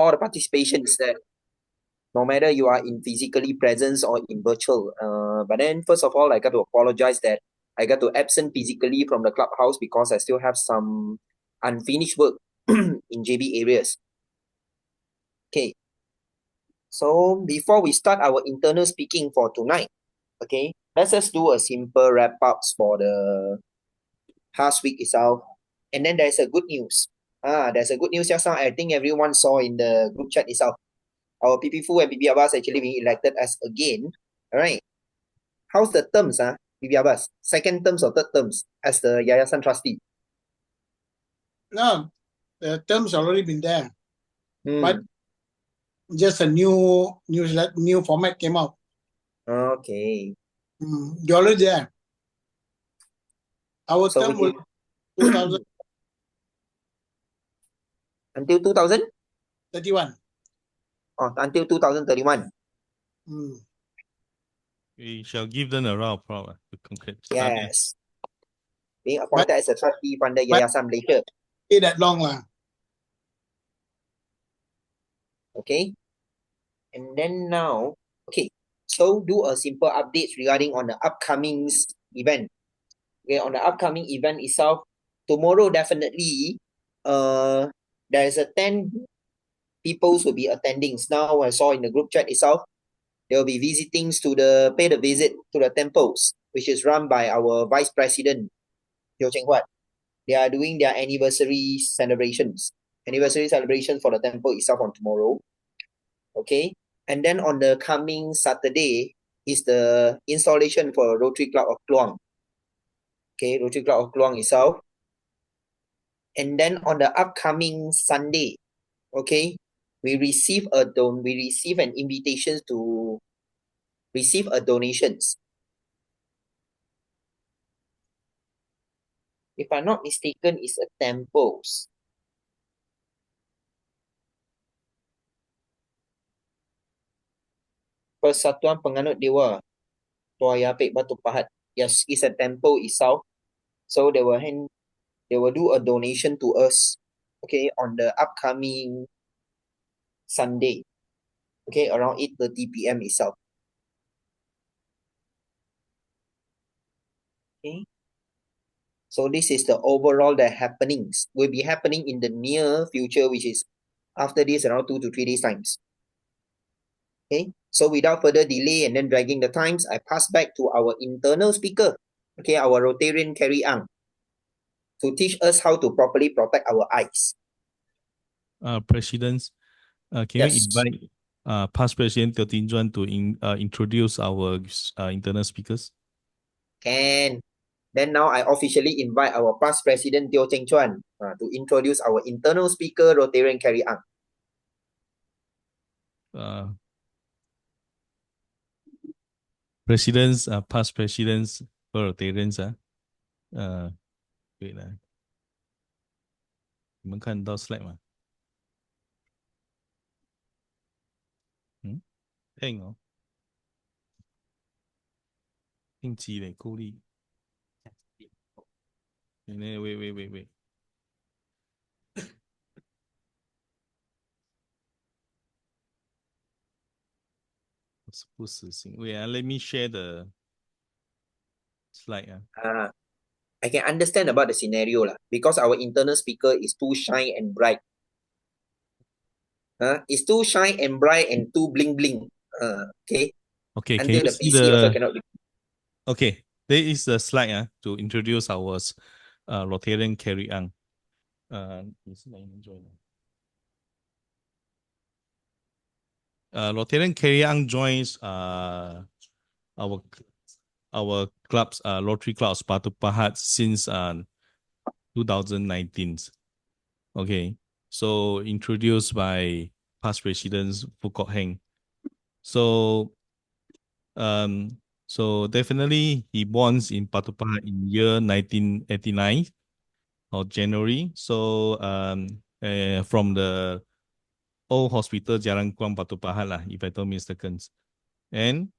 all the participations that no matter you are in physically presence or in virtual. But then first of all, I got to apologize that I got to absent physically from the clubhouse because I still have some unfinished work in JB areas. Okay. So before we start our internal speaking for tonight, okay, let's just do a simple wrap ups for the past week itself. And then there's a good news. There's a good news just now. I think everyone saw in the group chat itself. Our PP Fu and PP Abbas actually being elected as again. All right. How's the terms, PP Abbas? Second terms or third terms as the Yayasan trustee? No, the terms already been there, but Hmm. just a new format came out. Okay. You're already there. Our So term will 2031. until 2000? Oh, until 2031. We shall give them a round of applause to congratulate. Yes. Being appointed as a trustee from the Yayasan Malaysia. That long lah. Okay. And then now, okay. So do a simple updates regarding on the upcoming event. Okay, on the upcoming event itself, tomorrow definitely, there is a 10 people will be attending. Now I saw in the group chat itself, they will be visiting to pay the visit to the temples, which is run by our Vice President, Teo Cheng Huat. They are doing their anniversary celebrations for the temple itself on tomorrow. Okay. And then on the coming Saturday is the installation for Rotary Club of Kluang. Okay, Rotary Club of Kluang itself. And then on the upcoming Sunday, okay, we receive an invitation to receive a donations. If I'm not mistaken, it's a temples. Persatuan Penganut Dewa Tua Yapek Batu Pahat. Yes, it's a temple itself. So they will do a donation to us, okay, on the upcoming Sunday, okay, around 8:30 p.m. itself. Okay. So this is the overall that happenings will be happening in the near future, which is after this around 2 to 3 days times. Okay. So without further delay and then dragging the times, I pass back to our internal speaker, okay, our Rotarian Carrie Ang, to teach us how to properly protect our eyes. Presidents, can Yes. we invite past President Teo Tin Juan to introduce our internal speakers? Can. Then now I officially invite our past President Teo Cheng Chuan to introduce our internal speaker, Rotarian Carrie Ang. Presidents, past presidents, Rotarians, 对了，你们看到 slide 吗？听哦，听机嘞，鼓励。喂，不死心。Wait, let me share the slide. I can understand about the scenario lah, because our internal speaker is too shy and bright. It's too shy and bright and too bling bling. Okay. Okay, can Until you the see PC also cannot. Okay, there is a slide to introduce our Rotarian Carrie Ang. 你是哪一年 join 的？Rotarian Carrie Ang joins our clubs, Rotary Club Batu Pahat since 2019. Okay, so introduced by past presidents Fu Kok Heng. So definitely he born in Batu Pahat in year 1989 or January. So from the old hospital Jalan Kuang Batu Pahat lah, if I don't mistaken. And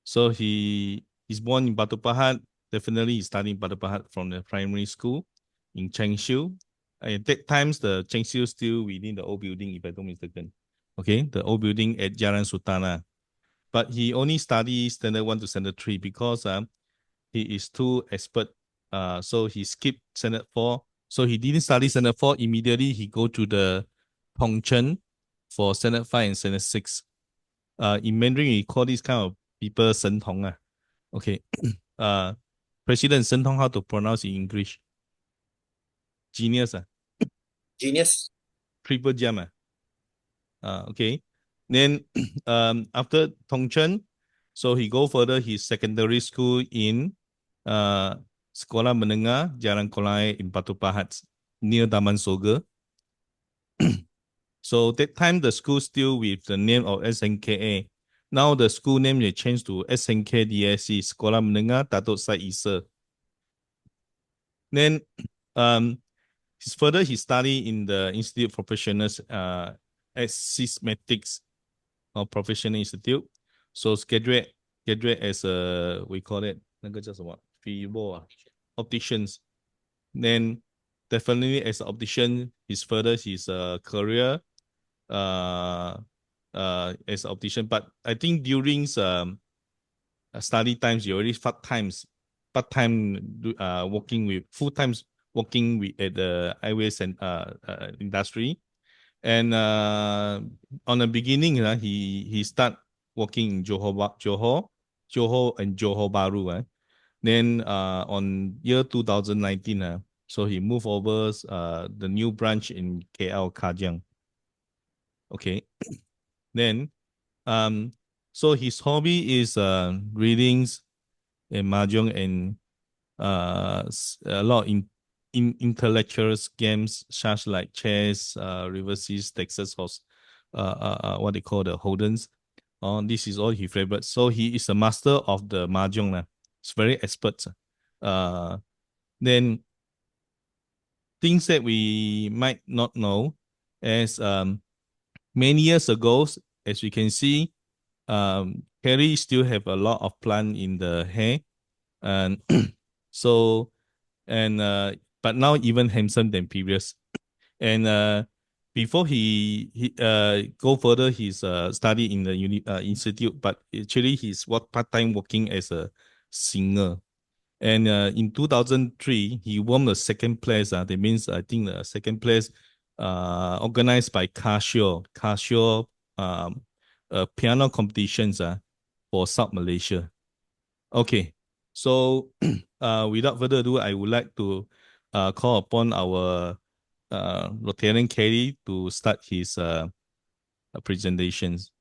so he's born in Batu Pahat. Definitely he's studying Batu Pahat from the primary school in Changshu. At that times, the Cheng Siu still within the old building, if I don't mistaken. Okay, the old building at Jalan Sultana. But he only studied standard 1 to standard 3 because he is too expert. So he skipped standard 4. So he didn't study standard 4 immediately. He go to the Tongchen for standard 5 and standard 6. In Mandarin, we call this kind of people Shen Tong. Okay. President Shen Tong, how to pronounce in English? Genius. Genius. Triple gem. Okay. Then after Tongchen, so he go further his secondary school in Sekolah Menengah Jalan Kolai in Batu Pahat near Taman Soga. So that time the school still with the name of SNKA. Now the school name they changed to SNK DSC, Sekolah Menengah Datuk Syed Isa. Then further he studied in the Institute of Professionals at Systematics or Professional Institute. So graduate as a, we call it 那个叫什么 opticians. Then definitely as an optician, his further his career as an optician. But I think during study times, he already part-time working with full-time working with at the eyewear and industry. And on the beginning, he start working in Johor and Johor Bahru. Then on year 2019, so he moved over the new branch in KL Kajang. Okay. Then so his hobby is readings and mahjong and a lot in intellectual games such like chess, reverses, Texas horse, what they call the holdens. This is all his favorite. So he is a master of the mahjong. It's very expert. Then things that we might not know, as many years ago, as we can see, Harry still have a lot of plant in the hair, and so but now even handsome than previous. And before he go further his study in the institute, but actually he's part-time working as a singer. And in 2003, he won the second place. That means I think the second place organized by Casio piano competitions for South Malaysia. Okay, so without further ado, I would like to call upon our Lieutenant Kelly to start his presentations.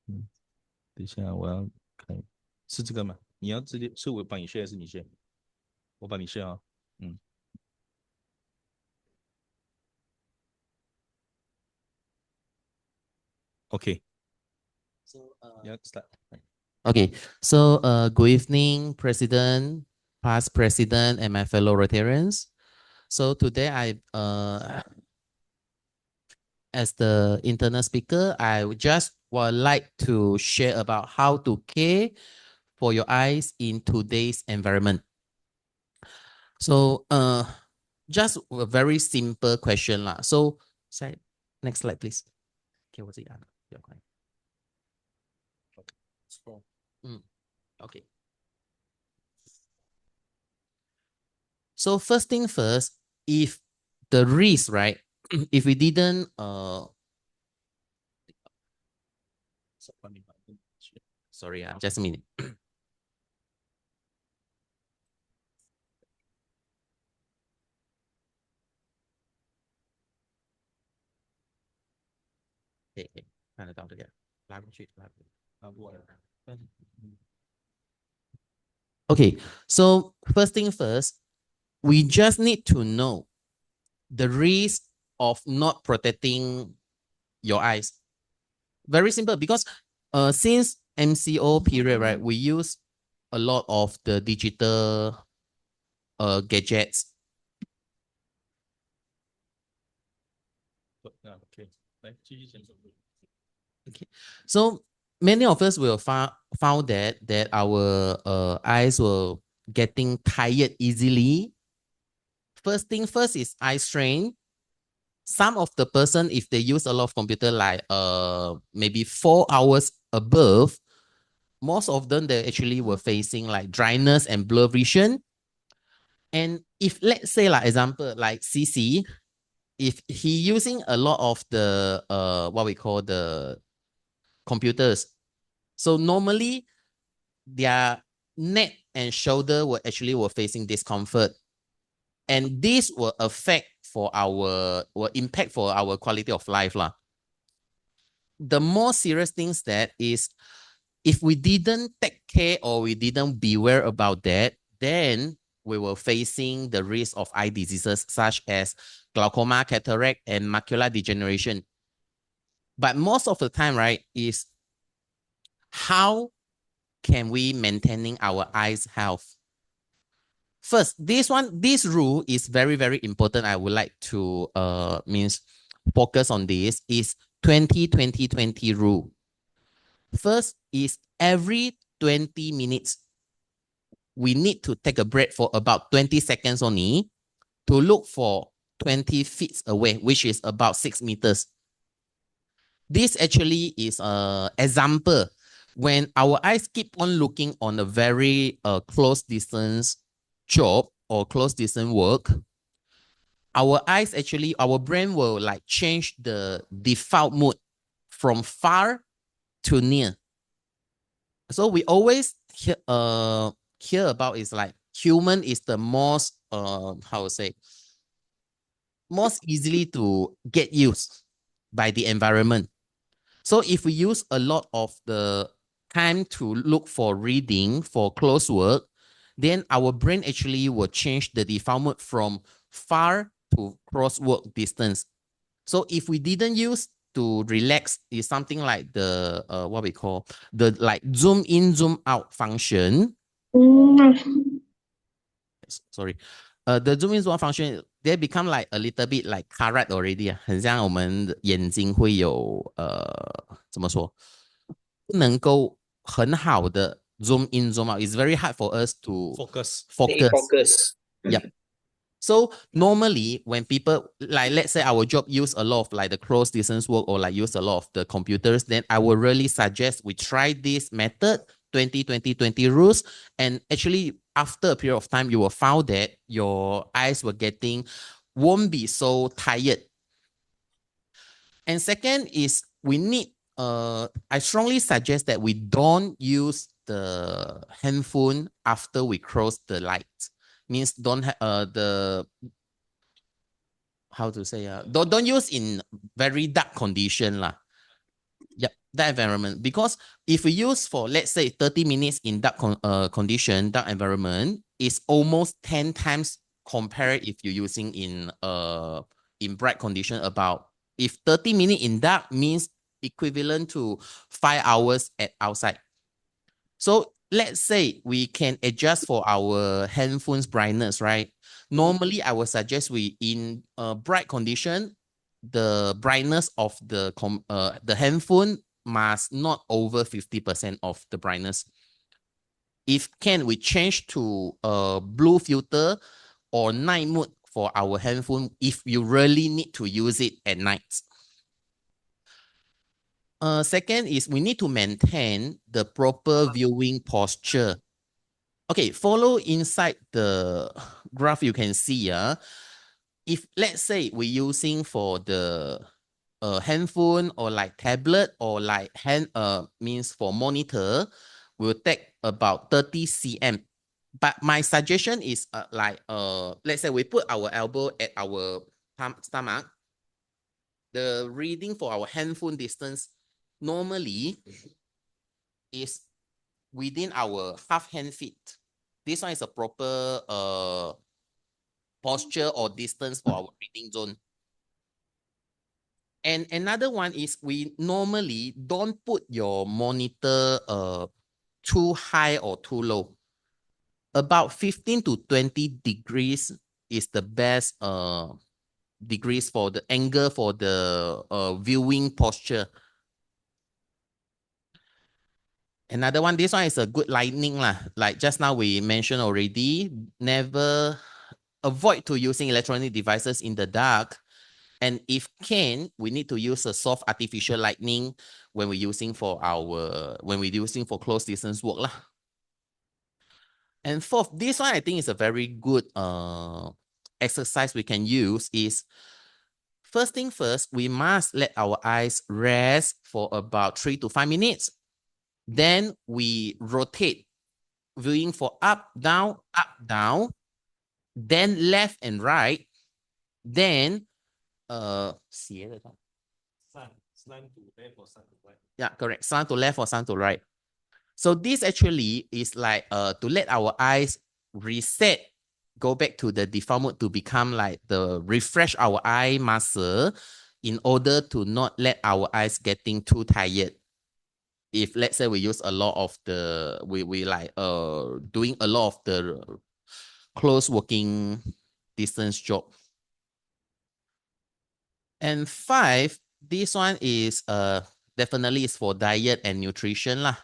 Hmm. 等一下，我要看，是这个吗？你要直接是我帮你 share 还是你 share？我帮你 share 啊。嗯。Okay. So Yeah, start. okay. So good evening, President, past President, and my fellow Rotarians. So today I as the internal speaker, I just would like to share about how to care for your eyes in today's environment. So just a very simple question lah. So next slide, please. Okay, what's it? Okay. So first thing first, if the risk, right? If we didn't sorry, just a minute. Okay, kind of down together. Okay, so first thing first, we just need to know the risk of not protecting your eyes. Very simple, because since MCO period, right, we use a lot of the digital gadgets. Okay. Okay, so many of us will found that our eyes will getting tired easily. First thing first is eye strain. Some of the person, if they use a lot of computer, like maybe 4 hours above, most of them they actually were facing like dryness and blur vision. And if let's say like example like CC, if he using a lot of the what we call the computers, so normally their neck and shoulder were facing discomfort, and this will affect for our will impact for our quality of life lah. The more serious things that is, if we didn't take care or we didn't beware about that, then we were facing the risk of eye diseases such as glaucoma, cataract, and macular degeneration. But most of the time, right, is how can we maintaining our eyes health? First, this rule is very, very important. I would like to focus on this is 20-20-20 rule. First is every 20 minutes, we need to take a break for about 20 seconds only to look for 20 feet away, which is about 6 meters. This actually is an example when our eyes keep on looking on a very close distance job or close distance work, our eyes actually, our brain will like change the default mode from far to near. So we always hear about is like human is the most how to say, most easily to get used by the environment. So if we use a lot of the time to look for reading for close work, then our brain actually will change the default mode from far to close work distance. So if we didn't use to relax, is something like the what we call the like zoom in, zoom out function. Sorry, the zoom in, zoom out function, they become like a little bit like carrot already. 很像我们眼睛会有怎么说，不能够很好的 zoom in, zoom out. It's very hard for us to Stay focus. Yeah. So normally when people like, let's say our job use a lot of like the close distance work or like use a lot of the computers, then I would really suggest we try this method, 20-20-20 rules. And actually after a period of time, you will find that your eyes won't be so tired. And second is we need, I strongly suggest that we don't use the handphone after we close the light. Means don't have the, how to say, don't use in very dark condition lah. Yep, that environment. Because if we use for, let's say 30 minutes in dark condition, dark environment, is almost 10 times compared if you're using in bright condition. About if 30 minutes in dark means equivalent to 5 hours at outside. So let's say we can adjust for our handphone's brightness, right? Normally, I would suggest we in bright condition, the brightness of the handphone must not over 50% of the brightness. If can, we change to a blue filter or night mode for our handphone if you really need to use it at night. Second is we need to maintain the proper viewing posture. Okay, follow inside the graph you can see. If let's say we're using for the handphone or like tablet or like means for monitor, will take about 30 cm. But my suggestion is like let's say we put our elbow at our stomach. The reading for our handphone distance normally is within our half hand feet. This one is a proper posture or distance for our reading zone. And another one is we normally don't put your monitor too high or too low. About 15 to 20 degrees is the best degrees for the angle for the viewing posture. Another one, this one is a good lightning lah. Like just now we mentioned already, never avoid to using electronic devices in the dark. And if can, we need to use a soft artificial lightning when we're using for close distance work lah. And fourth, this one I think is a very good exercise we can use is, first thing first, we must let our eyes rest for about 3 to 5 minutes. Then we rotate, viewing for up, down, then left and right. Then Slant to left or slant to right. yeah, correct. Slant to left or slant to right. So this actually is like to let our eyes reset, go back to the default mode to become like the refresh our eye muscle in order to not let our eyes getting too tired. If let's say we use a lot of the, we like doing a lot of the close working distance job. And 5, this one is definitely is for diet and nutrition lah.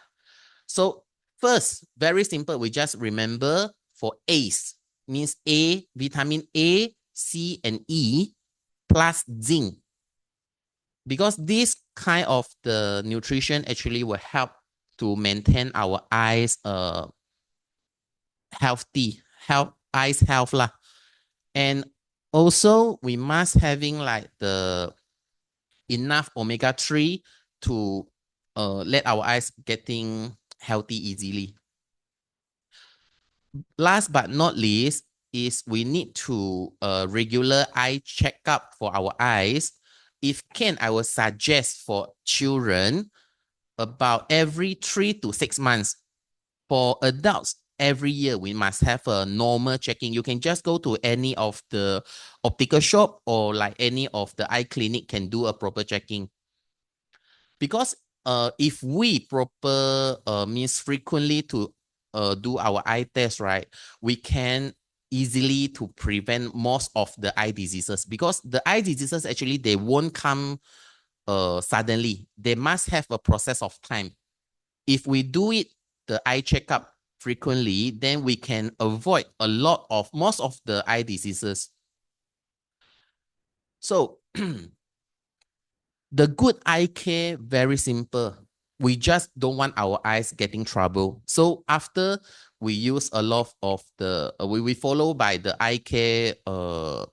So first, very simple, we just remember for A's, means A, vitamin A, C, and E, plus zinc. Because this kind of the nutrition actually will help to maintain our eyes eyes health lah. And also we must having like the enough omega-3 to let our eyes getting healthy easily. Last but not least is we need to regular eye checkup for our eyes. If can, I would suggest for children about every 3 to 6 months. For adults, every year we must have a normal checking. You can just go to any of the optical shop or like any of the eye clinic can do a proper checking. Because if we proper means frequently to do our eye test, right, we can easily to prevent most of the eye diseases, because the eye diseases actually they won't come suddenly. They must have a process of time. If we do it, the eye checkup frequently, then we can avoid most of the eye diseases. So the good eye care, very simple. We just don't want our eyes getting trouble. So after we use a lot of the, we follow by the eye care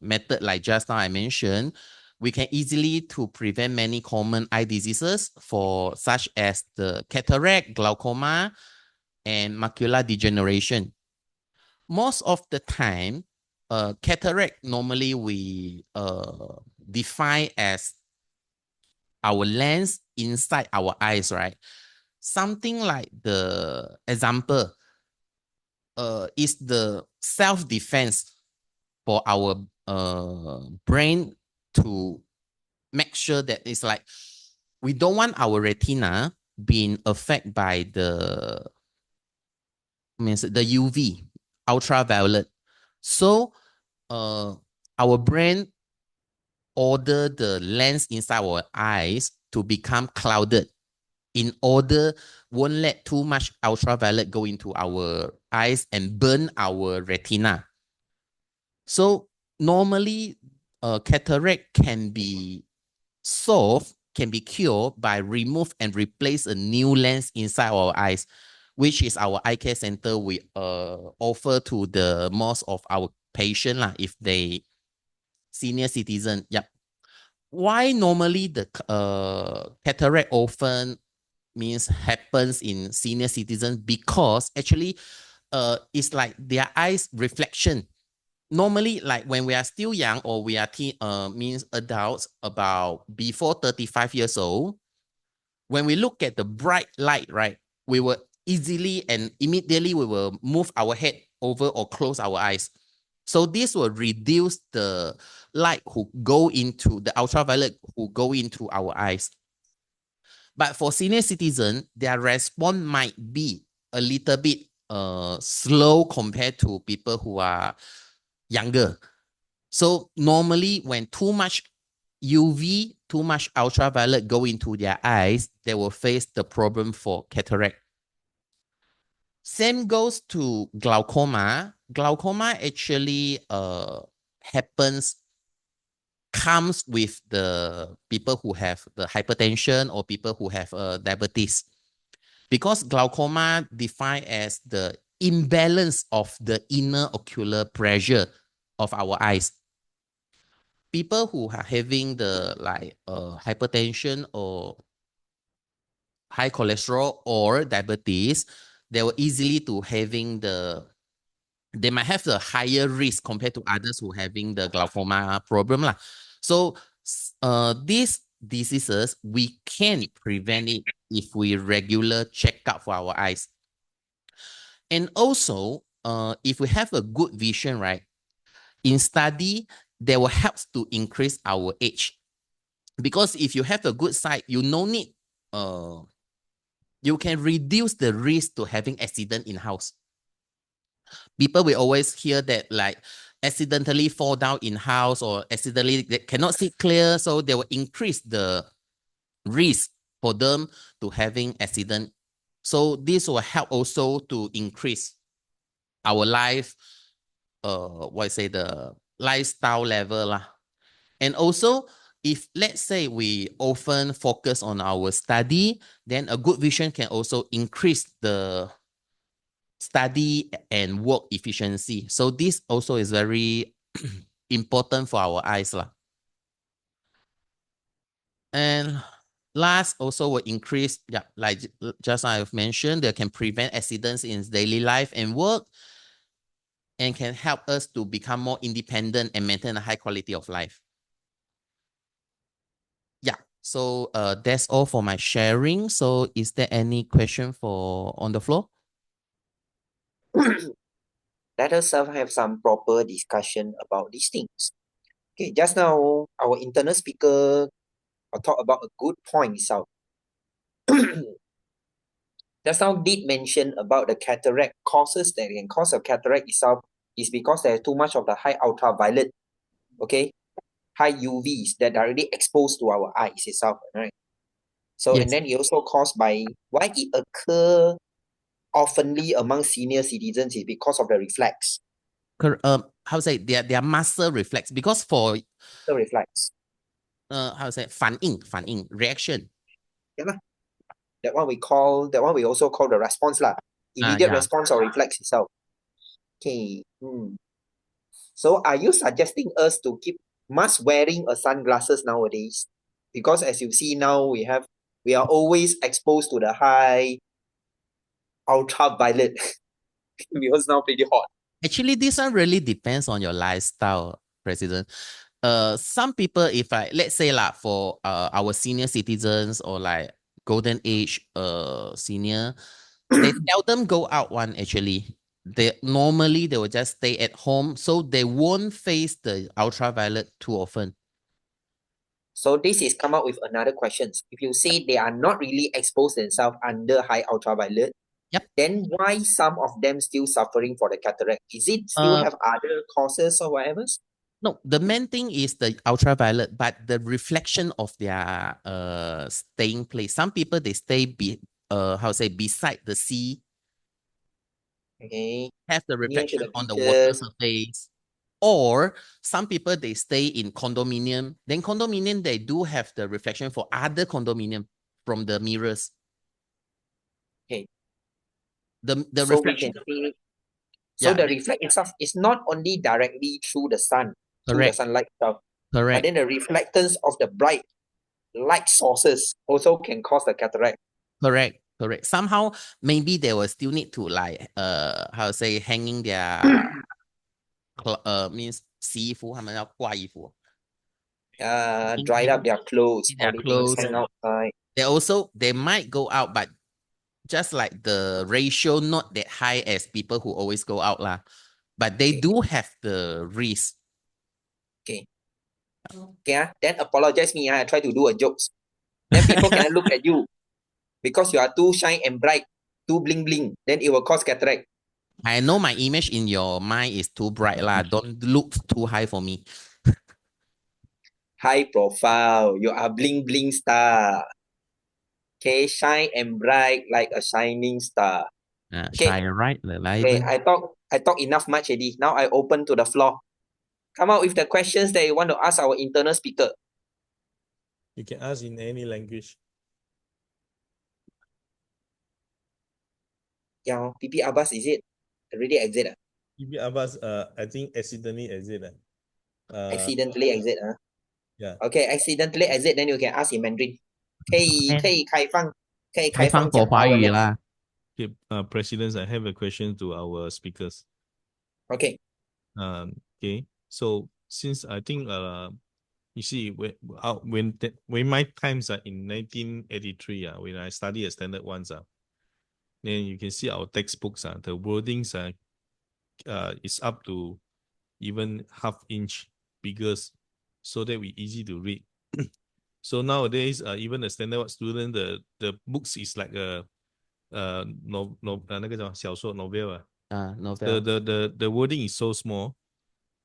method like just now I mentioned, we can easily to prevent many common eye diseases for such as the cataract, glaucoma, and macular degeneration. Most of the time, cataract normally we define as our lens inside our eyes, right? Something like the example is the self-defense for our brain to make sure that it's like we don't want our retina being affected by the UV, ultraviolet. So our brain order the lens inside our eyes to become clouded in order won't let too much ultraviolet go into our eyes and burn our retina. So normally cataract can be solved, can be cured by remove and replace a new lens inside our eyes, which is our eye care center we offer to the most of our patient lah, if they senior citizen. Yep. Why normally the cataract often means happens in senior citizens? Because actually it's like their eyes reflection. Normally, like when we are still young or we are means adults about before 35 years old, when we look at the bright light, right, we will easily and immediately we will move our head over or close our eyes. So this will reduce the light who go into the ultraviolet who go into our eyes. But for senior citizen, their response might be a little bit slow compared to people who are younger. So normally when too much UV, too much ultraviolet go into their eyes, they will face the problem for cataract. Same goes to glaucoma. Glaucoma actually comes with the people who have the hypertension or people who have diabetes. Because glaucoma defined as the imbalance of the inner ocular pressure of our eyes. People who are having the hypertension or high cholesterol or diabetes, they were easily to having they might have the higher risk compared to others who having the glaucoma problem lah. So these diseases, we can prevent it if we regular checkup for our eyes. And also, if we have a good vision, right, in study, they will help to increase our age. Because if you have a good sight, you no need, you can reduce the risk to having accident in house. People will always hear that like accidentally fall down in house or accidentally they cannot see clear, so they will increase the risk for them to having accident. So this will help also to increase our life, the lifestyle level lah. And also, if let's say we often focus on our study, then a good vision can also increase the study and work efficiency. So this also is very important for our eyes lah. And last, also will increase, like just I've mentioned, they can prevent accidents in daily life and work, and can help us to become more independent and maintain a high quality of life. Yeah, so that's all for my sharing. So is there any question on the floor? Let us have some proper discussion about these things. Okay, just now our internal speaker talked about a good point itself. Just now did mention about the cataract causes that can cause a cataract itself is because there's too much of the high ultraviolet, okay, high UVs that are already exposed to our eyes itself, right? So Yes. and then it also caused by why it occur oftenly among senior citizens is because of the reflex. How to say their muscle reflex, because for The reflex. how to say 反应 reaction. Yeah, that one we also call the response lah. Immediate Yeah. response or reflex itself. Okay. So are you suggesting us to keep must wearing a sunglasses nowadays? Because as you see now, we are always exposed to the high ultraviolet because now pretty hot. Actually, this one really depends on your lifestyle, President. Some people, if let's say for our senior citizens or like golden age senior, they seldom go out one actually. They will just stay at home, so they won't face the ultraviolet too often. So this is come up with another question. If you say they are not really exposed themselves under high ultraviolet, Yep. then why some of them still suffering for the cataract? Is it still have other causes or whatever? No, the main thing is the ultraviolet, but the reflection of their staying place. Some people they stay beside the sea. Okay. Have the Near to reflection the on the water beaches. surface. Or some people they stay in condominium. Then condominium they do have the reflection for other condominium from the mirrors. Okay. The So reflection. we can see, the reflect itself is not only directly through the sun, through the sunlight itself, but Correct. then the reflectance of the bright light sources also can cause the cataract. Correct. Somehow maybe they will still need to hanging their means 洗衣服，他们要挂衣服。Dried up their clothes, Their or they clothes. hang outside. They might go out, but just like the ratio not that high as people who always go out lah. But they do have the risk. Okay, then apologize me. I try to do a jokes. Then people cannot look at you because you are too shine and bright, too bling bling. Then it will cause cataract. I know my image in your mind is too bright lah. Don't look too high for me. High profile. You are bling bling star. Okay, shine and bright like a shining star. Okay. Shine right, the Okay, light. I talk enough much already. Now I open to the floor. Come out with the questions that you want to ask our internal speaker. You can ask in any language. Yeah, PP Abbas, is it already exit? Ibi Abbas, I think accidentally exit. Accidentally exit. Yeah. Okay, accidentally exit, then you can ask in Mandarin. 可以开放for 华语讲华文了。啦。Okay, Presidents, I have a question to our speakers. Okay. Okay. So since I think you see when my times are in 1983 when I study at Standard Ones then you can see our textbooks the wordings is up to even half-inch bigger, so that we easy to read. So nowadays, even the standard student, the books is like a那个叫小说 novel Novel. the wording is so small.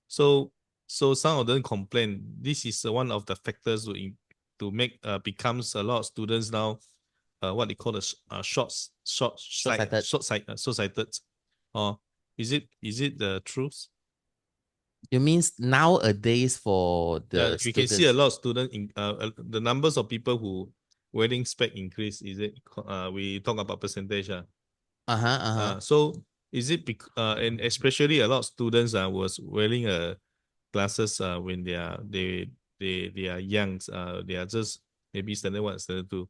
So some of them complain this is one of the factors to make becomes a lot of students now what they call the Short-sighted. short-sighted. Is it the truth? You means nowadays for the We can see a students. lot of students in the numbers of people who wearing spec increase. Is it we talk about percentage? So is it and especially a lot of students was wearing glasses when they are young. They are just maybe standard 1, standard 2.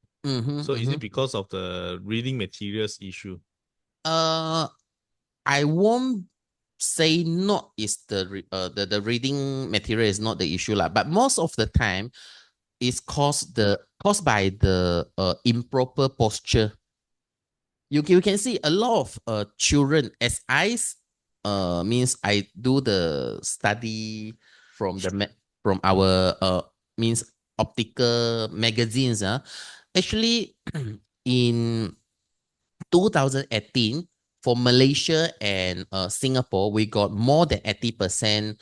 So is it because of the reading materials issue? I won't say not is the reading material is not the issue lah, but most of the time is caused by the improper posture. You can see a lot of children as means I do the study from from our means optical magazines actually in 2018 for Malaysia and Singapore, we got more than 80%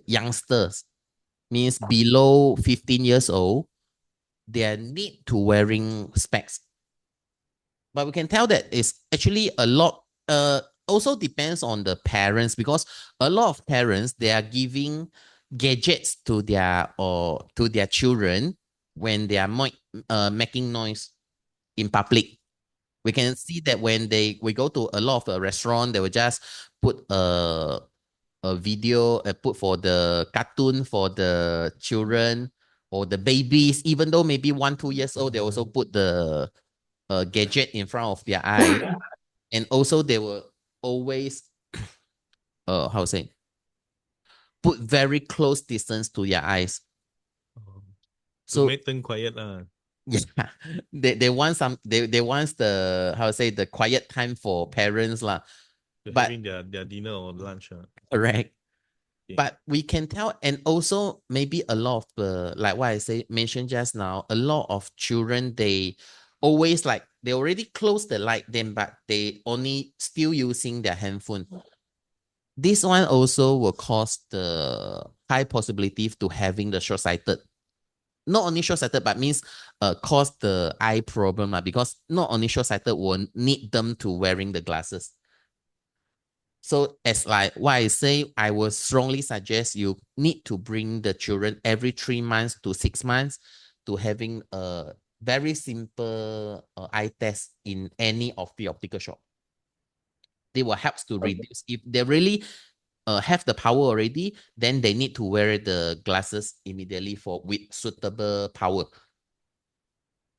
youngsters, means below 15 years old, they need to wearing specs. But we can tell that it's actually a lot, also depends on the parents, because a lot of parents, they are giving gadgets to their children when they are making noise in public. We can see that when we go to a lot of restaurant, they will just put a video, put for the cartoon for the children or the babies, even though maybe 1-2 years old, they also put the gadget in front of their eye. And also they will always, how to say, put very close distance to their eyes. So make them quiet. Yeah, they want they want the, how to say, the quiet time for parents lah. But having their dinner or lunch. Correct. Okay. But we can tell, and also maybe a lot of the, like what I mentioned just now, a lot of children, they always like, they already close the light then, but they only still using their handphone. This one also will cause the high possibility to having the short-sighted. Not only short-sighted, but means cause the eye problem because not only short-sighted will need them to wearing the glasses. So as like what I say, I will strongly suggest you need to bring the children every 3 months to 6 months to having a very simple eye test in any of the optical shop. They will help to reduce. If they really have the power already, then they need to wear the glasses immediately with suitable power.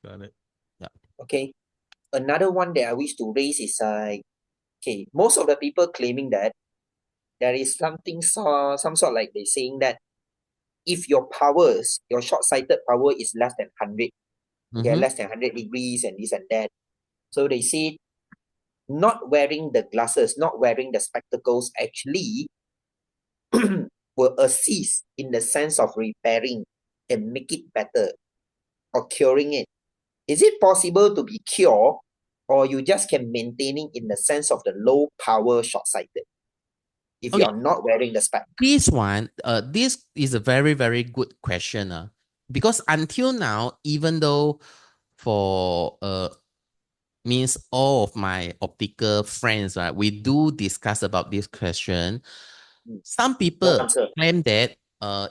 Got it. Yeah. Okay. Another one that I wish to raise is okay, most of the people claiming that there is something some sort like they saying that if your short-sighted power is less than 100, less than 100 degrees and this and that. So they say not wearing the glasses, not wearing the spectacles actually will assist in the sense of repairing and make it better or curing it. Is it possible to be cured, or you just can maintaining in the sense of the low power short-sighted if you are not wearing the spec? This one, this is a very, very good question. Because until now, even though for means all of my optical friends, right? We do discuss about this question. Some No people answer. claim that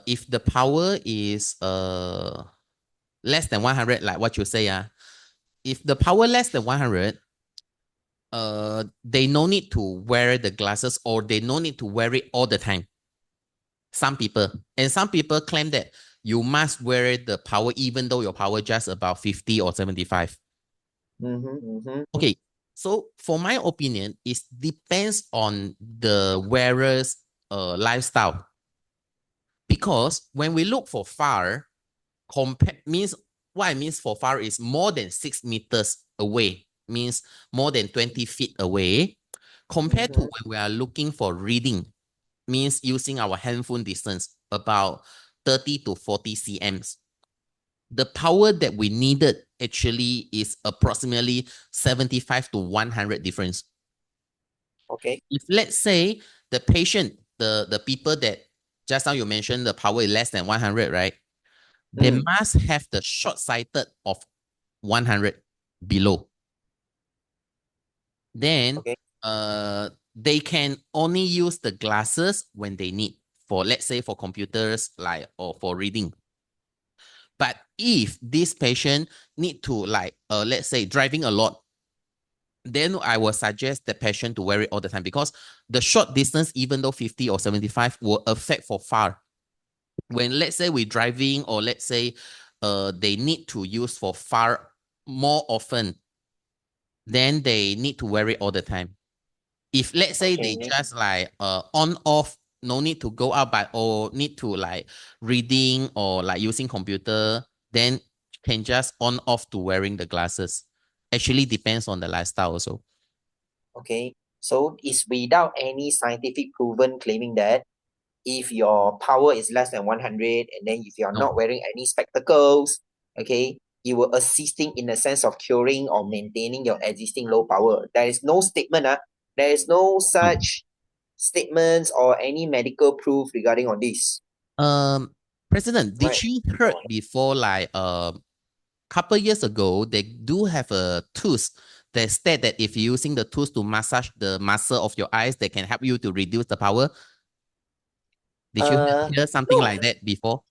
if the power is less than 100, like what you say, if the power less than 100, they no need to wear the glasses or they no need to wear it all the time. Some people. And some people claim that you must wear the power even though your power just about 50 or 75. Okay, so for my opinion, it depends on the wearer's lifestyle. Because when we look for far, means what I mean for far is more than 6 meters away, means more than 20 feet away, compared to when we are looking for reading, means using our handphone distance about 30 to 40 cms. The power that we needed actually is approximately 75 to 100 difference. Okay. If let's say the patient, the people that just now you mentioned the power is less than 100, right? They must have the short-sighted of 100 below. Then Okay. they can only use the glasses when they need for, let's say, for computers like or for reading. But if this patient need to like let's say driving a lot, then I will suggest the patient to wear it all the time because the short distance, even though 50 or 75, will affect for far. When let's say we're driving or let's say they need to use for far more often, then they need to wear it all the time. If let's say they just like on off, no need to go out, but or need to like reading or like using computer, then can just on off to wearing the glasses. Actually depends on the lifestyle also. Okay. So it's without any scientific proven claiming that if your power is less than 100 and then if you're No. not wearing any spectacles, okay, you will assisting in the sense of curing or maintaining your existing low power. There is no statement, there is no such statements or any medical proof regarding on this. President, did Right. you heard before like couple years ago they do have a tooth that state that if you're using the tooth to massage the muscle of your eyes, they can help you to reduce the power? Did you hear something no. like that before?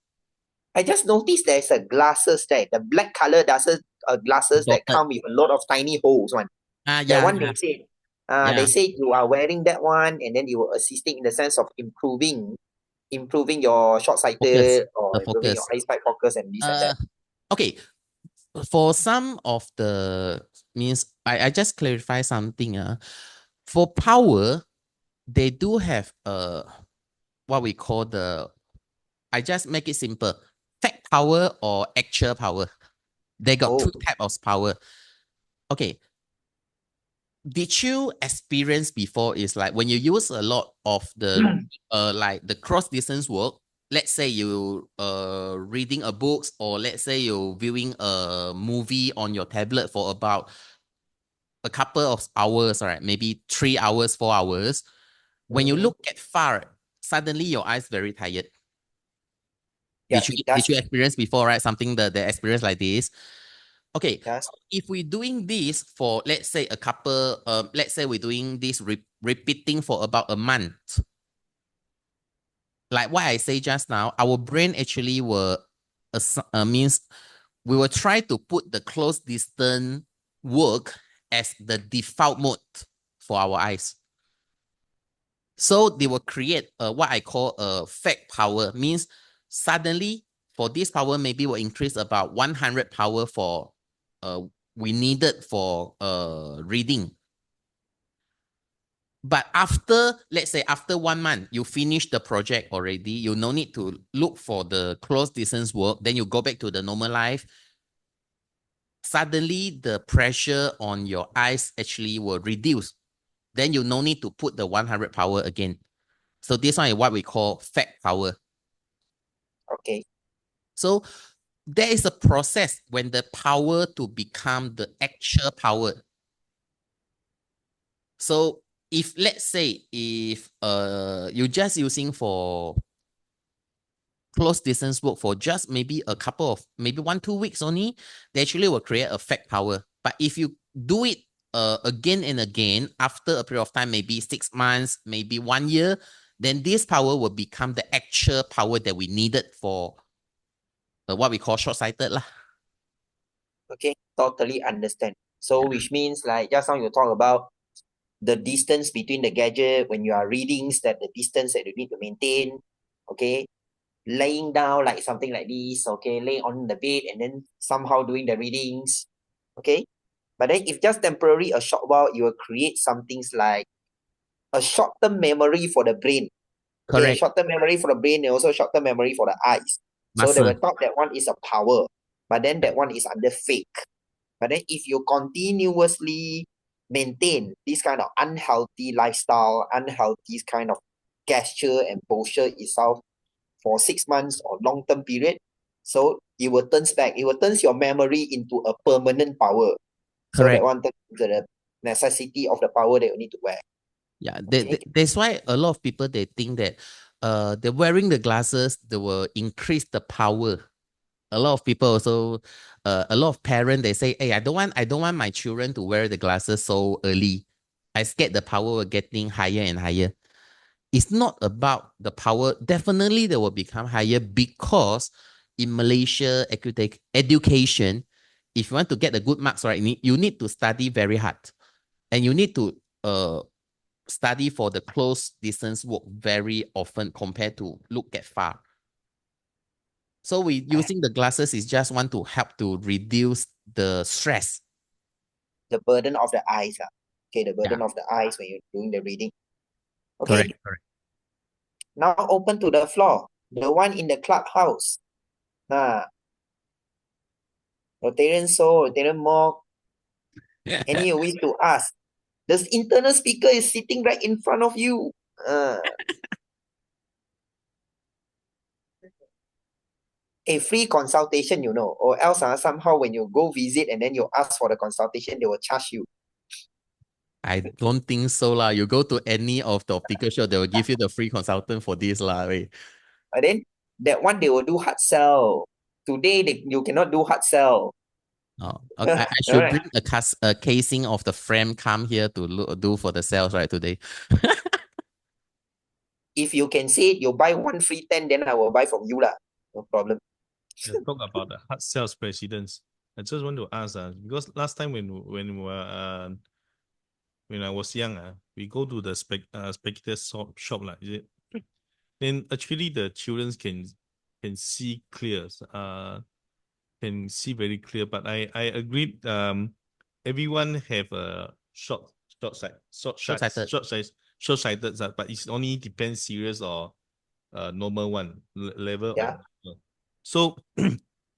I just noticed there's a glasses there, the black color glasses that Dotted. come with a lot of tiny holes one. That Yeah, one yeah. they say you are wearing that one and then you are assisting in the sense of improving your short-sighted or improving your focus. eyesight focus and this and that. Okay, for some of the means I just clarify something. For power, they do have what we call I just make it simple, fact power or actual power. They got two types of power. Okay. Did you experience before is like when you use a lot of the like the cross distance work, let's say you reading a books or let's say you viewing a movie on your tablet for about a couple of hours, right? Maybe 3 hours, 4 hours. When you look at far, suddenly your eyes very tired. Yeah, Did you experience before, right? Something that the experience like this. Okay, yes. if we're doing this for, let's say, a couple, let's say we're doing this repeating for about a month. Like what I say just now, our brain actually will, means we will try to put the close distance work as the default mode for our eyes. So they will create what I call a fact power, means suddenly for this power maybe will increase about 100 power for we needed for reading. But after, let's say after 1 month, you finish the project already, you no need to look for the close distance work, then you go back to the normal life. Suddenly the pressure on your eyes actually will reduce. Then you no need to put the 100 power again. So this one is what we call fact power. Okay. So there is a process when the power to become the actual power. So if let's say if you're just using for close distance work for just maybe a couple of maybe 1-2 weeks only, they actually will create a fact power. But if you do it again and again after a period of time, maybe 6 months, maybe 1 year, then this power will become the actual power that we needed for what we call short-sighted lah. Okay, totally understand. So which means like just now you talk about the distance between the gadget when you are readings, that the distance that you need to maintain. Okay, laying down like something like this, okay, lay on the bed and then somehow doing the readings. Okay, but then if just temporary a short while, you will create some things like a short-term memory for the brain. Okay, Correct. short-term memory for the brain and also short-term memory for the eyes. So they Muscle. will thought that one is a power, but then that one is under fake. But then if you continuously maintain this kind of unhealthy lifestyle, unhealthy kind of gesture and posture itself for 6 months or long-term period, so it will turn back. It will turn your memory into a permanent power. So that Correct. one turns into the necessity of the power that you need to wear. Yeah, Okay. that's why a lot of people they think that they're wearing the glasses, they will increase the power. A lot of people also, a lot of parents they say, "Hey, I don't want my children to wear the glasses so early. I scared the power will getting higher and higher." It's not about the power. Definitely, they will become higher because in Malaysia, education, if you want to get the good marks, right, you need to study very hard, and you need to study for the close distance work very often compared to look at far. So we using the glasses is just want to help to reduce the stress. The burden of the eyes. Okay, the burden of the eyes when you're doing the reading. Okay, Correct. now open to the floor. The one in the clubhouse. Rotarian Seoul, Rotarian Mock. Any wish to ask? The internal speaker is sitting right in front of you. A free consultation, or else somehow when you go visit and then you ask for the consultation, they will charge you. I don't think so lah. You go to any of the optical shop, they will give you the free consultant for this lah. But then that one they will do hard sell. Today you cannot do hard sell. Oh, okay. I should Alright. bring a casing of the frame come here to do for the sales right today. If you can say it, you buy 1 free 10, then I will buy from you lah. No problem. Let's talk about the hard sales precedents. I just want to ask, because last time when I was young, we go to the spectator shop lah, is it? Then actually the children can see clear, can see very clear. But I agreed. Everyone have a short-sighted, but it's only depends serious or normal one level. Yeah. So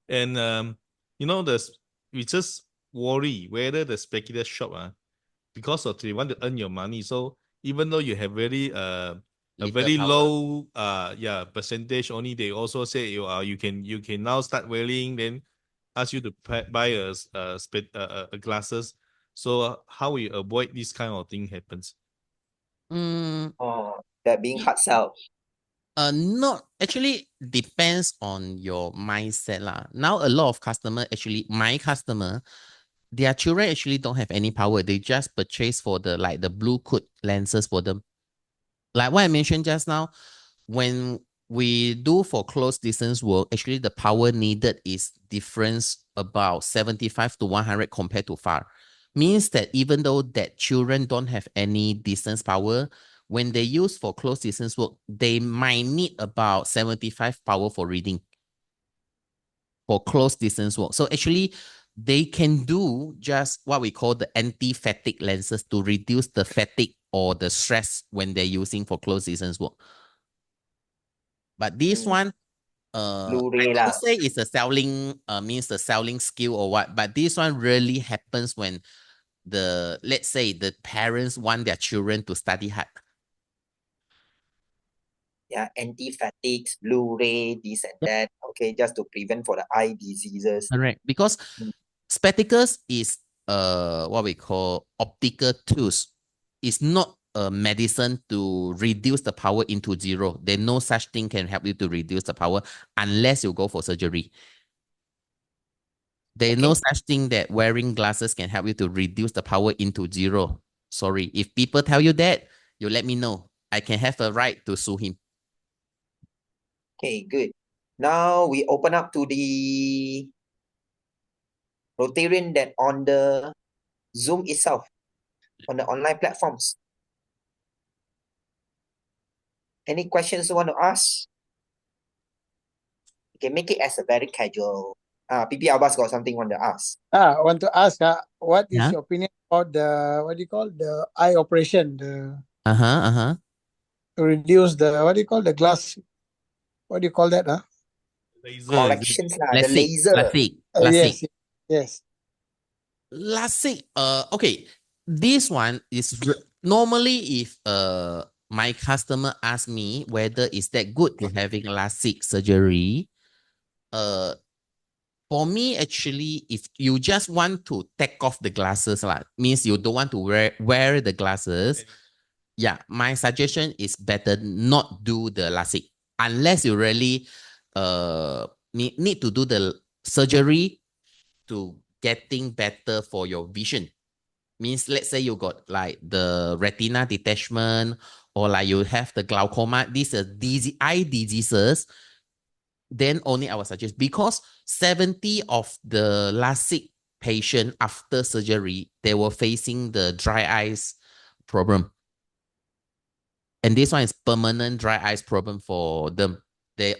and we just worry whether the speculator shop because of they want to earn your money. So even though you have very a very low percentage, only they also say you can now start wearing, then ask you to buy a glasses. So how we avoid this kind of thing happens? That being hard sell. Not actually depends on your mindset lah. Now a lot of customer actually, my customer, their children actually don't have any power. They just purchase for the blue coat lenses for them. Like what I mentioned just now, when we do for close distance work, actually the power needed is difference about 75 to 100 compared to far. Means that even though that children don't have any distance power, when they use for close distance work, they might need about 75 power for reading for close distance work. So actually, they can do just what we call the anti-fatigue lenses to reduce the fatigue or the stress when they're using for close distance work. But this one, Blu-ray I lah. don't say it's a selling, means the selling skill or what, but this one really happens when let's say the parents want their children to study hard. Yeah, anti-fatigues, Blu-ray, this and that. Okay, just to prevent for the eye diseases. Correct. Because spectacles is what we call optical tools. It's not a medicine to reduce the power into zero. There's no such thing can help you to reduce the power unless you go for surgery. There is no Okay. such thing that wearing glasses can help you to reduce the power into zero. Sorry. If people tell you that, you let me know. I can have a right to sue him. Okay, good. Now we open up to the Rotarian that on the Zoom itself, on the online platforms. Any questions you want to ask? You can make it as a very casual. PP Abbas got something want to ask. I want to ask, what is Yeah. your opinion about the, what do you call, the eye operation, the Uh-huh. to reduce the, what do you call, the glass, what do you call that? Laser, is it? Collections lah, the LASIK. laser. LASIK. Yes. LASIK. Okay. This one is normally if my customer asks me whether is that good to having LASIK surgery, for me actually, if you just want to take off the glasses, means you don't want to wear the glasses. Yeah, my suggestion is better not do the LASIK unless you really need to do the surgery to getting better for your vision. Means let's say you got like the retina detachment or like you have the glaucoma, these are eye diseases, then only I will suggest, because 70 of the LASIK patient after surgery, they were facing the dry eyes problem. And this one is permanent dry eyes problem for them. They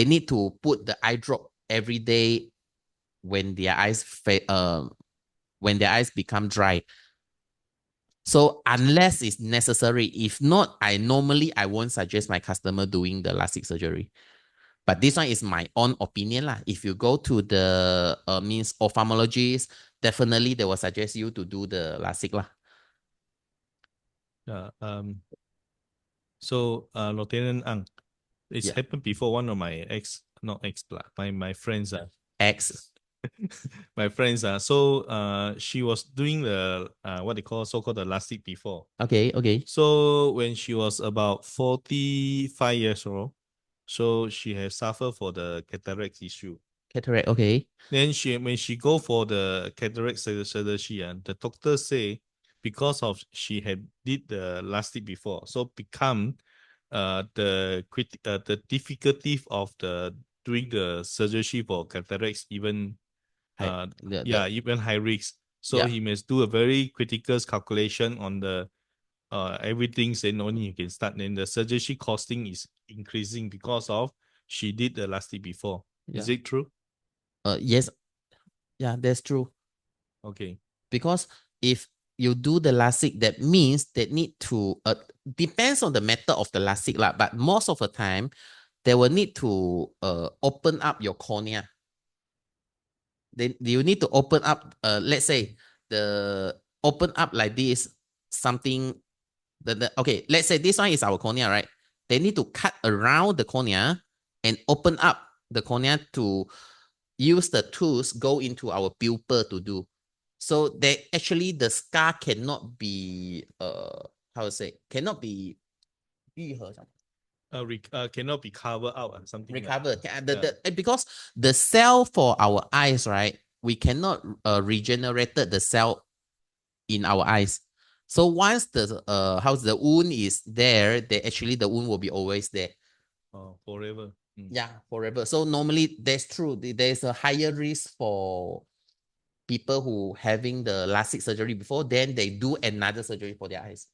need to put the eye drop every day when their eyes become dry. So unless it's necessary, if not, I won't suggest my customer doing the LASIK surgery. But this one is my own opinion lah. If you go to the means ophthalmologist, definitely they will suggest you to do the LASIK lah. Yeah. So, Lieutenant Ang, it's Yeah. happened before. One of my my friends my friends so she was doing the what they call so-called the LASIK before. Okay. So when she was about 45 years old, so she has suffered for the cataract issue. Cataract. Okay. Then when she go for the cataract surgery, the doctor say because of she had did the LASIK before, so become the difficulty of the doing the surgery for cataracts even even high risk. So Yeah. he must do a very critical calculation on the everything, then only you can start. Then the surgery costing is increasing because of she did the LASIK before. Yeah. Is it true? Yes. Yeah, that's true. Okay. Because if you do the LASIK, that means they need to depends on the method of the LASIK lah. But most of the time, they will need to open up your cornea. Then you need to open up. Let's say the open up like this something. Okay, let's say this one is our cornea, right? They need to cut around the cornea and open up the cornea to use the tools go into our pupil to do. So they actually the scar cannot be cannot be cannot be covered out or something. recovered. Because the cell for our eyes, right? We cannot regenerate the cell in our eyes. So once the the wound is there, the wound will be always there. Forever. Yeah, forever. So normally that's true. There's a higher risk for people who having the LASIK surgery before, then they do another surgery for their eyes.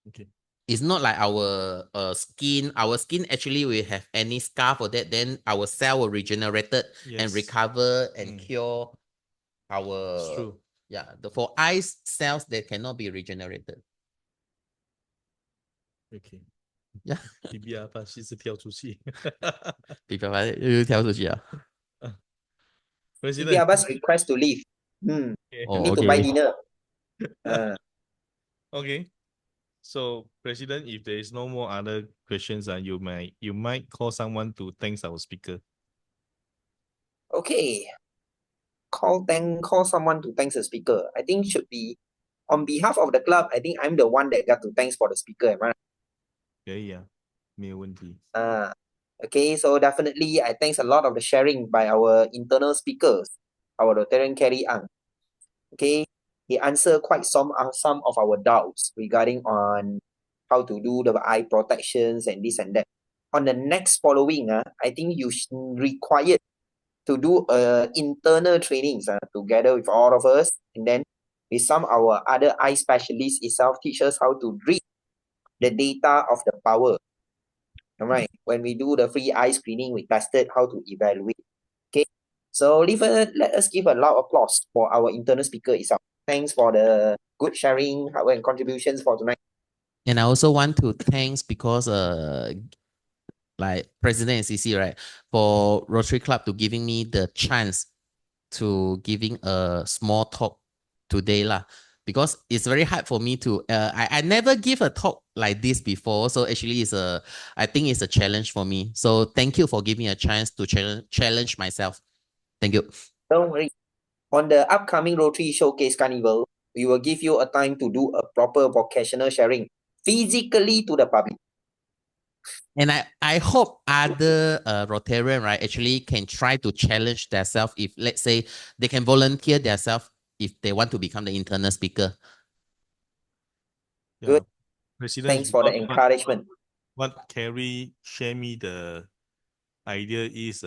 Okay. It's not like our skin. Our skin actually will have any scar for that. Then our cell will regenerate and recover and cure our. It's true. Yeah, for eyes cells that cannot be regenerated. Okay. Yeah. PP阿爸是跳出去。又跳出去啊。PP President. Abbas request to leave. Need to buy dinner. Okay. So, President, if there is no more other questions, you might call someone to thank our speaker. Okay. Call someone to thank the speaker. I think should be on behalf of the club. I think I'm the one that got to thanks for the speaker, am I right? 可以啊，没有问题。Okay, so definitely I thanks a lot of the sharing by our internal speakers. our Rotarian Kerry Ang. Okay, he answered quite some of our doubts regarding on how to do the eye protections and this and that. On the next following, I think you required to do internal trainings together with all of us, and then with some our other eye specialists itself teach us how to read the data of the power. All right, when we do the free eye screening, we tested how to evaluate. Okay, so let us give a loud applause for our internal speaker itself. Thanks for the good sharing and contributions for tonight. And I also want to thanks because like President and CC, right, for Rotary Club to giving me the chance to giving a small talk today lah. Because it's very hard for me to I never give a talk like this before, so actually I think it's a challenge for me. So thank you for giving me a chance to challenge myself. Thank you. Don't worry. On the upcoming Rotary Showcase Carnival, we will give you a time to do a proper vocational sharing physically to the public. And I hope other Rotarian, right, actually can try to challenge themselves if, let's say, they can volunteer themselves if they want to become the internal speaker. Yeah. Good. President, Thanks for the encouragement. what Kerry share me the idea is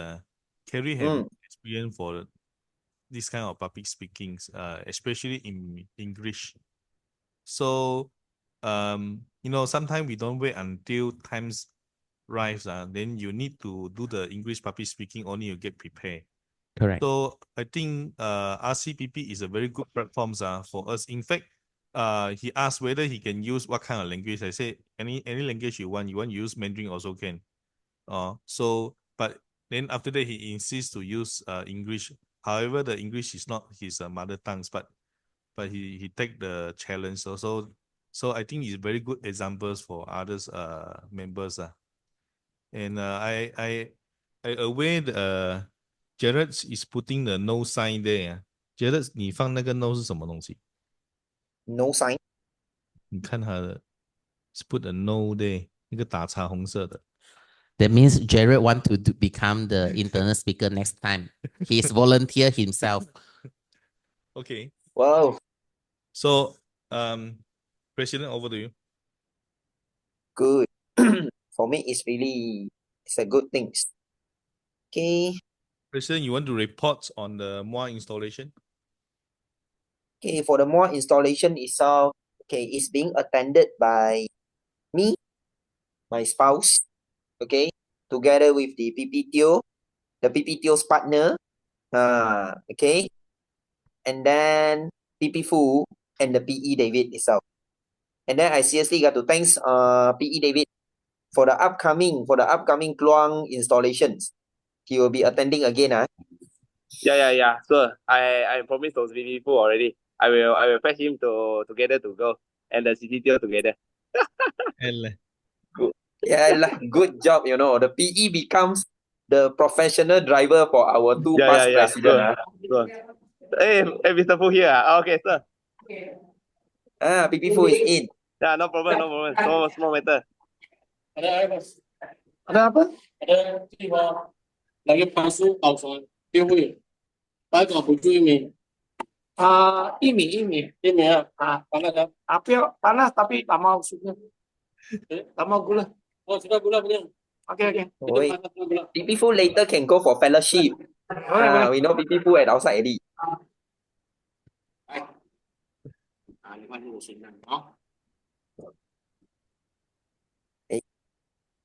Kerry have experience for this kind of public speakings, especially in English. So sometimes we don't wait until times rise, then you need to do the English public speaking only you get prepared. Correct. So I think RCPP is a very good platform for us. In fact, he asked whether he can use what kind of language. I say any language you want. You want to use Mandarin also can. But then after that he insists to use English. However, the English is not his mother tongue, but he take the challenge. So I think it's very good examples for others members. And I aware Jared is putting the no sign there. Jared, 你放那个 no 是什么东西？ No sign. 你看他的 put a no there， 那个打叉红色的。 That means Jared want to become the internal speaker next time. He's volunteer himself. Okay. Wow. So, President, over to you. Good. For me, it's a good thing. Okay. President, you want to report on the MOA installation? Okay, for the MOA installation itself, okay, it's being attended by me, my spouse, okay, together with the PPTO, the PPTO's partner, okay, and then PP Fu and the PE David itself. And then I seriously got to thanks PE David for the upcoming Kluang installations. He will be attending again. Yeah. Sure. I promised those people already. I will fetch him together to go and the CCTO together. Yeah, good job. The PE becomes the professional driver for our two past presidents. Sure. Hey, Mr. Fu here. Okay, sir. PP Fu is in. Yeah, no problem. Small matter. Ada apa? Ada tiba lagi pasuk kawasan Tiwi. Baga buju ini. Ini ya. Panas. Panas tapi tak mau susunya. Tak mau gula. Oh, sudah gula punya. Okay. Wait. PP Fu later can go for fellowship. We know PP Fu at outside already.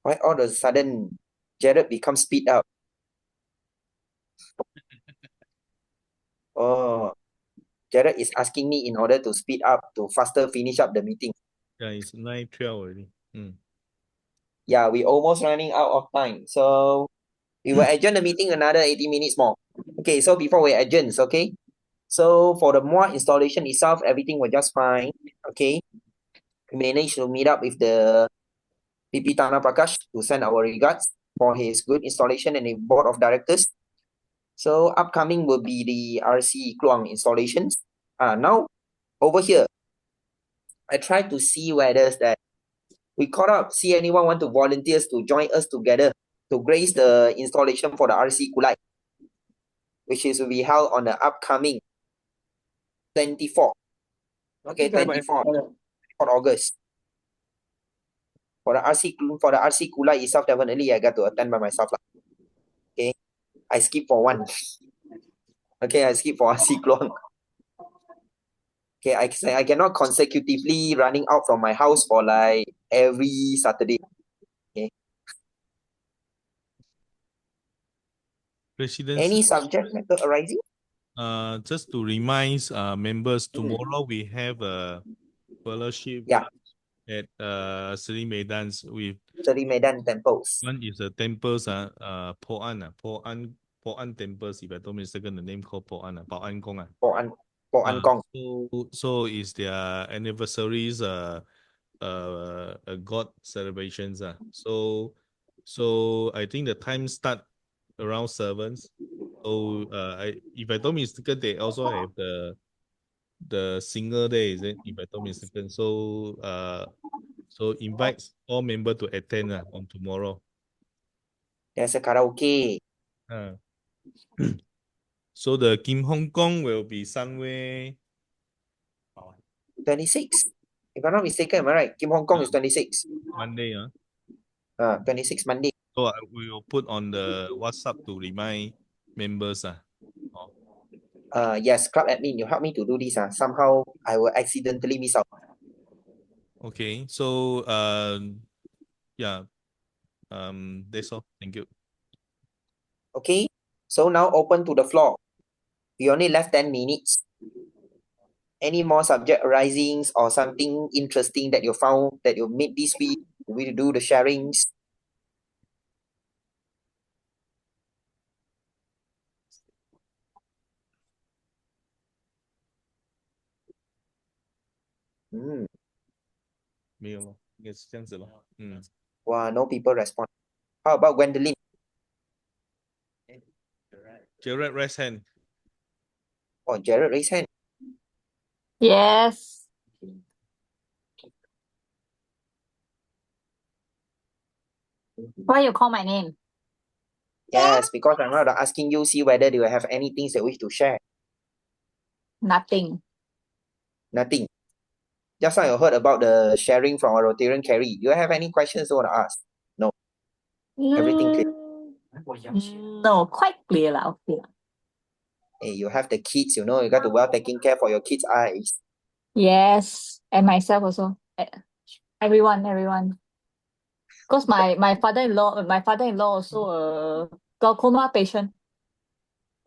Why all of a sudden Jared becomes speed up? Oh, Jared is asking me in order to speed up to faster finish up the meeting. Yeah, it's 9:12 already. Yeah, we almost running out of time. So we will adjourn the meeting another 80 minutes more. Okay, so before we adjourn, okay? So for the MOA installation itself, everything was just fine. Okay. We managed to meet up with the PP Tana Prakash to send our regards for his good installation and the board of directors. So upcoming will be the RC Kluang installations. Now over here, I tried to see whether that we caught up, see anyone want to volunteers to join us together to grace the installation for the RC Kulai. which is will be held on the upcoming 24th. Okay, 24th August. For the RC Kula itself, definitely I got to attend by myself. Okay. I skip for one. Okay, I skip for RC Kluang. Okay, I cannot consecutively running out from my house for like every Saturday. President, Any subject matter arising? just to remind members, tomorrow we have a fellowship Yeah. at Seri Medans with Seri Medan temples. one is the temples Po An temples, if I don't mistaken the name called Po An Gong. For Angkong. So is their anniversaries god celebrations so I think the time start around 7. So if I don't mistaken, they also have the single day, is it? If I don't mistaken. So invite all members to attend on tomorrow. There's a karaoke. So the Kim Hong Kong will be somewhere 26. If I'm not mistaken, am I right? Kim Hong Kong is 26. Monday. 26 Monday. So we will put on the WhatsApp to remind members. Yes, club admin, you help me to do this. Somehow I will accidentally miss out. Okay, so yeah, that's all. Thank you. Okay, so now open to the floor. We only left 10 minutes. Any more subject arisings or something interesting that you found that you made this week? We do the sharings. Hmm. 没有了，应该是这样子咯。Wow, no people respond. How about Gwendolyn? Gerard raise hand. Oh, Jared raise hand. Yes. Why you call my name? Yes, because I'm not asking you, see whether you have any things that wish to share. Nothing. Nothing. Just now you heard about the sharing from a Rotarian Carrie. Do you have any questions you want to ask? No. Everything clear. No, quite clear lah. Okay. Hey, you have the kids, you know, you got to well taking care for your kids' eyes. Yes, and myself also. Everyone. Because my father-in-law also a glaucoma patient.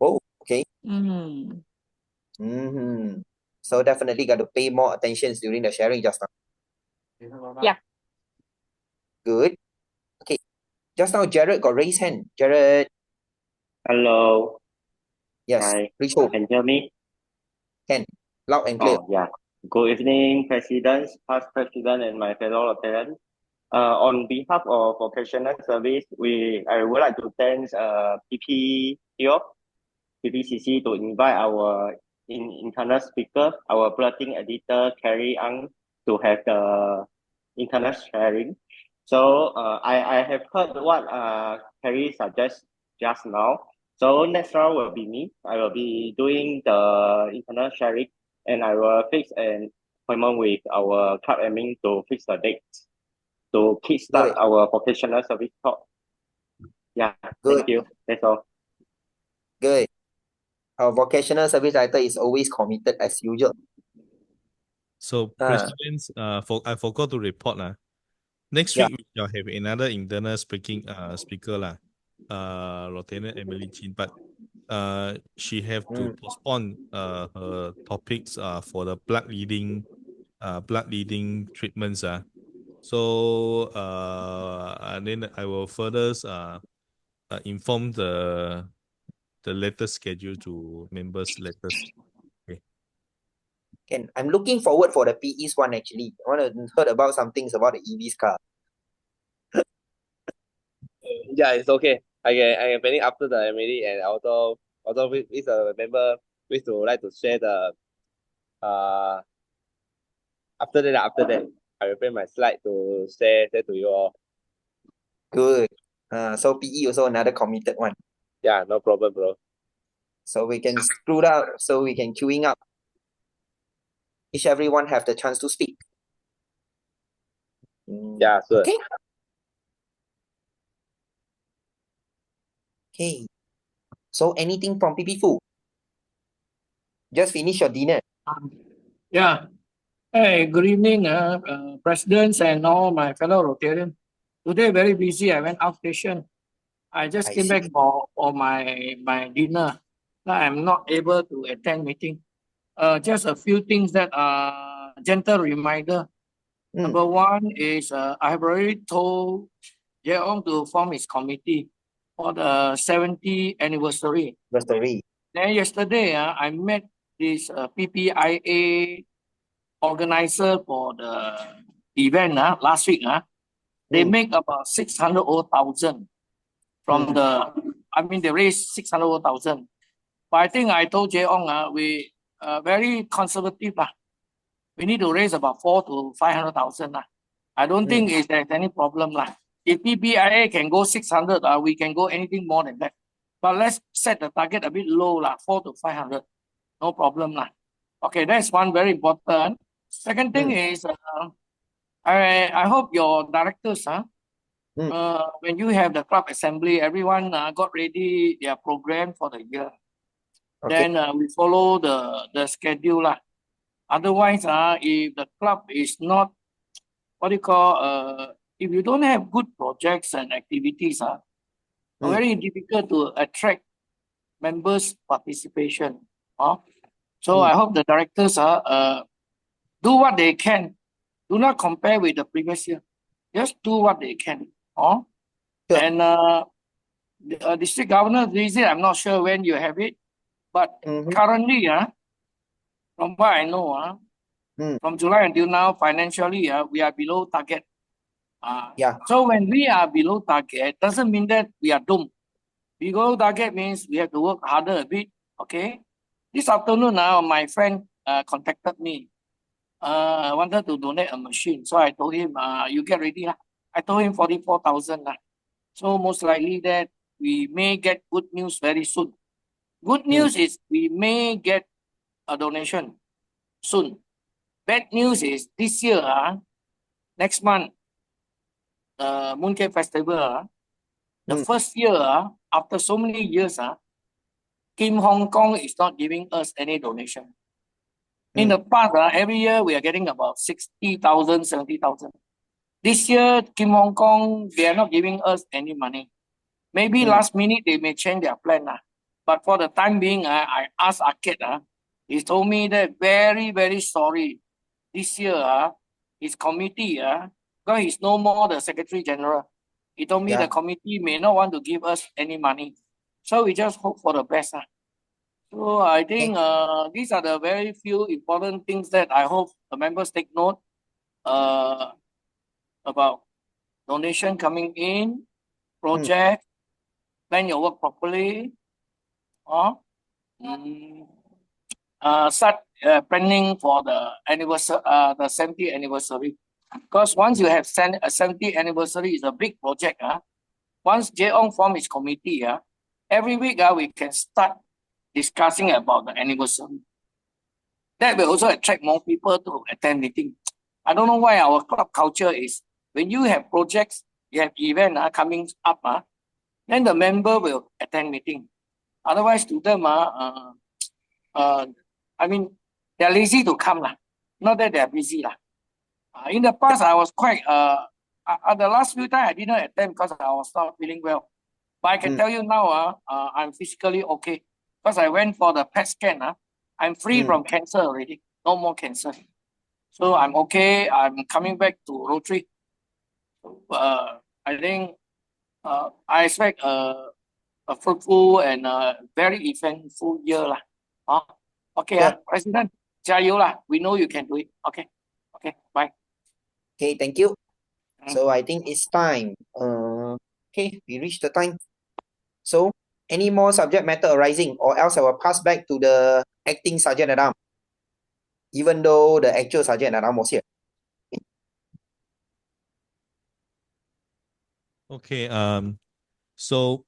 Oh, okay. Mm. Mm-hmm. So definitely got to pay more attention during the sharing just now. Yeah. Good. Okay. Just now Jared got raised hand. Jared. Hello. Yes. Hi. Richo. Can you hear me? Loud and clear. Oh, yeah. Good evening, Presidents, past President, and my fellow Rotarians. On behalf of Vocational Service, I would like to thank PPCC to invite our internet speaker, our bulletin editor, Carrie Ang, to have the internet sharing. So I have heard what Carrie suggests just now. So next round will be me. I will be doing the internet sharing, and I will fix an appointment with our club admin to fix the date to kickstart Good. our vocational service talk. Yeah, Good. thank you. That's all. Good. Our vocational service director is always committed as usual. So presidents, I forgot to report Next Yeah. week we shall have another internal speaker Lieutenant Emily Chin, but she have to postpone her topics for the blood leading treatments So and then I will further inform the later schedule to members letters. I'm looking forward for the PE's one actually. I want to heard about some things about the EV's car. Yeah, it's okay. I can planning after the MAD, and also with a member wish to like to share the after that I will bring my slide to share to you all. Good. So PE also another committed one. Yeah, no problem, bro. So we can screw up, so we can queuing up. Each everyone have the chance to speak. Yeah, sure. Okay. Okay. So anything from PP Fu? Just finish your dinner. Yeah. Hey, good evening, presidents and all my fellow Rotarians. Today very busy. I went outstation. I just I came see. back for my dinner. I'm not able to attend meeting. Just a few things that are gentle reminder. Number one is I have already told Jeong to form his committee for the 70th anniversary. Anniversary. Then yesterday, I met this PPIA organizer for the event last week. They make about 600,000 from the, I mean, they raised 600,000. But I think I told Jeong, we very conservative. We need to raise about 400,000 to 500,000. I don't think there's any problem. If PPIA can go 600, we can go anything more than that. But let's set the target a bit low, 400 to 500. No problem. Okay, that's one very important. Second thing is, I hope your directors, when you have the club assembly, everyone got ready their program for the year. Okay. Then we follow the schedule. Otherwise, if the club is not, if you don't have good projects and activities, very difficult to attract members' participation. So I hope the directors do what they can. Do not compare with the previous year. Just do what they can. And the district governor visit, I'm not sure when you have it, but currently, from what I know, from July until now, financially, we are below target. So when we are below target, doesn't mean that we are doomed. Below target means we have to work harder a bit. Okay. This afternoon, my friend contacted me. Wanted to donate a machine. So I told him, you get ready. I told him 44,000. So most likely that we may get good news very soon. Good news is we may get a donation soon. Bad news is this year, next month, Mooncake Festival, the first year after so many years, Kim Hong Kong is not giving us any donation. In the past, every year we are getting about 60,000, 70,000. This year, Kim Hong Kong, they are not giving us any money. Maybe last minute they may change their plan. But for the time being, I asked Arcade, he told me that very, very sorry. This year, his committee, because he's no more the Secretary General, he told me the committee may not want to give us any money. So we just hope for the best. So I think these are the very few important things that I hope the members take note about donation coming in, project, plan your work properly, start planning for the anniversary, the 70th anniversary. Because once you have a 70th anniversary, it's a big project. Once Jeong form his committee, every week we can start discussing about the anniversary. That will also attract more people to attend meeting. I don't know why our club culture is, when you have projects, you have event coming up, then the member will attend meeting. Otherwise, to them, I mean, they're lazy to come. Not that they're busy. In the past, I was quite, the last few times I didn't attend because I was not feeling well. But I can tell you now, I'm physically okay. Because I went for the PET scan. I'm free from cancer already. No more cancer. So I'm okay. I'm coming back to Rotary. I think I expect a fruitful and very eventful year. Okay, President, 加油啦. We know you can do it. Okay, bye. Okay, thank you. So I think it's time. Okay, we reached the time. So any more subject matter arising, or else I will pass back to the acting Sergeant at Arms, even though the actual Sergeant at Arms was here. Okay, so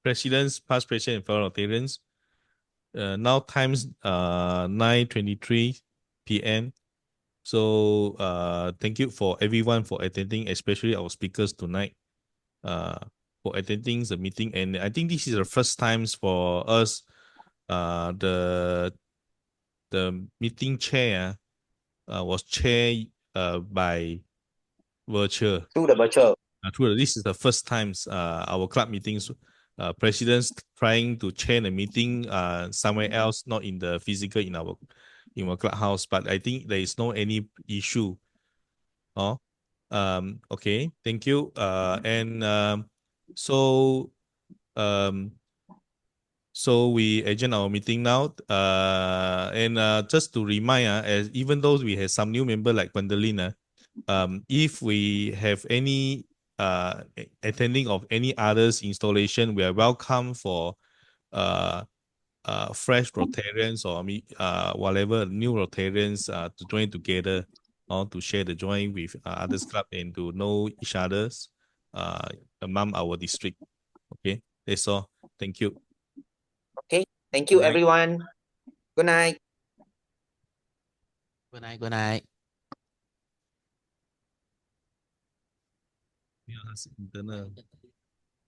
presidents, past president, and fellow Rotarians, now times 9:23 p.m. So thank you for everyone for attending, especially our speakers tonight, for attending the meeting. And I think this is the first times for us, the meeting chair was chaired by virtual. Through the virtual. This is the first times our club meetings, presidents trying to chair the meeting somewhere else, not in the physical in our clubhouse. But I think there is no any issue. Oh, okay, thank you. So we adjourn our meeting now. Just to remind, as even though we have some new member like Gwendolyn, if we have any attending of any others installation, we are welcome for fresh Rotarians or whatever new Rotarians to join together or to share the join with others club and to know each others among our district. Okay, that's all. Thank you. Okay. Thank you, Good night. everyone. Good night. Good night. Good night. Yeah, that's internal.